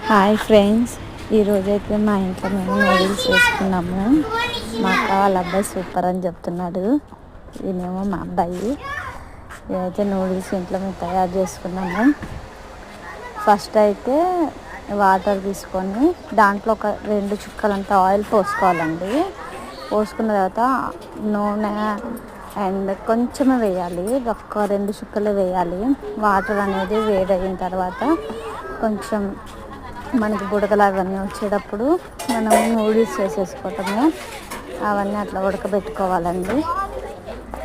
Hi friends, ఈరోజైతే మా ఇంట్లో మేము నూడిల్స్ చేసుకున్నాము. మా అక్క వాళ్ళ అబ్బాయి సూపర్ అని చెప్తున్నాడు. ఈయనేమో మా అబ్బాయి. ఇదైతే నూడిల్స్ ఇంట్లో మేము తయారు చేసుకున్నాము. ఫస్ట్ అయితే వాటర్ తీసుకొని దాంట్లో ఒక 2 చుక్కలంత ఆయిల్ పోసుకోవాలండి. పోసుకున్న తర్వాత నూనె అండ్ కొంచెమే వేయాలి, ఒక 2 చుక్కలు వేయాలి. వాటర్ అనేది వేడయిన తర్వాత కొంచెం మనకి బుడగలు అవన్నీ వచ్చేటప్పుడు మనం నూడిల్స్ వేసేసుకోవటము. అవన్నీ అట్లా ఉడకబెట్టుకోవాలండి.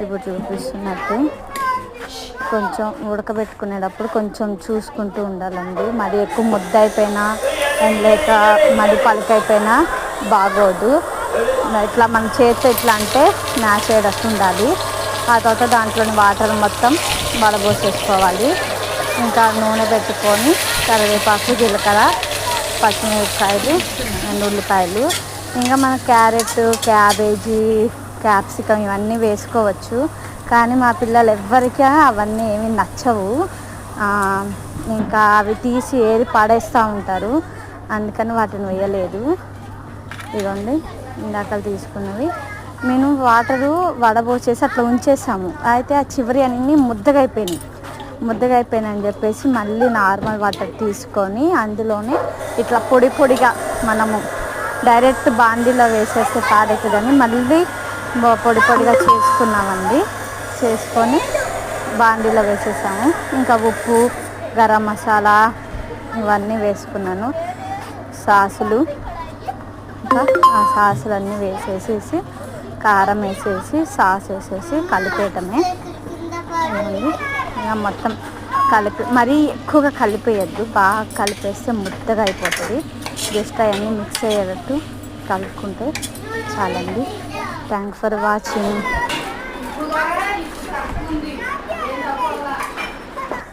ఇప్పుడు చూపిస్తున్నట్టు కొంచెం ఉడకబెట్టుకునేటప్పుడు కొంచెం చూసుకుంటూ ఉండాలండి. మరి ఎక్కువ ముద్ద అయిపోయినా అండ్ లేక మరి పలుకైపోయినా బాగోదు. ఇట్లా మన చేతితో ఇట్లా అంటే మ్యాష్ అయ్యేటట్టు ఉండాలి. ఆ తర్వాత దాంట్లోని వాటర్ మొత్తం వడబోసేసుకోవాలి. ఇంకా నూనె పెట్టుకొని కరివేపాకు, జీలకర్ర, పచ్చిమిరపకాయలు అండ్ ఉల్లిపాయలు, ఇంకా మన క్యారెట్, క్యాబేజీ, క్యాప్సికమ్ ఇవన్నీ వేసుకోవచ్చు. కానీ మా పిల్లలు ఎవ్వరికీ అవన్నీ ఏమీ నచ్చవు. ఇంకా అవి తీసి ఏది పడేస్తూ ఉంటారు. అందుకని వాటిని వేయలేదు. ఇదిగోండి ఇందాక తీసుకున్నవి మేము వాటరు వడబోసేసి అట్లా ఉంచేసాము. అయితే ఆ చివరి అన్నీ ముద్దగా అయిపోయినాయని చెప్పేసి మళ్ళీ నార్మల్ వాటర్ తీసుకొని అందులోనే ఇట్లా పొడి పొడిగా మనము డైరెక్ట్ బాండీలో వేసేస్తే పాడవుతుందని మళ్ళీ పొడి పొడిగా చేసుకున్నామండి. చేసుకొని బాండీలో వేసేసాము. ఇంకా ఉప్పు, గరం మసాలా ఇవన్నీ వేసుకున్నాను. సాసులు, ఇంకా ఆ సాసులన్నీ వేసేసేసి కారం వేసేసి సాస్ వేసేసి కలిపేయటమే. ఇంకా మొత్తం మరీ ఎక్కువగా కలిపేయద్దు, బాగా కలిపేస్తే ముద్దగా అయిపోతుంది. జస్ట్ అవన్నీ మిక్స్ అయ్యేటట్టు కలుపుకుంటే చాలండి. Thanks for watching.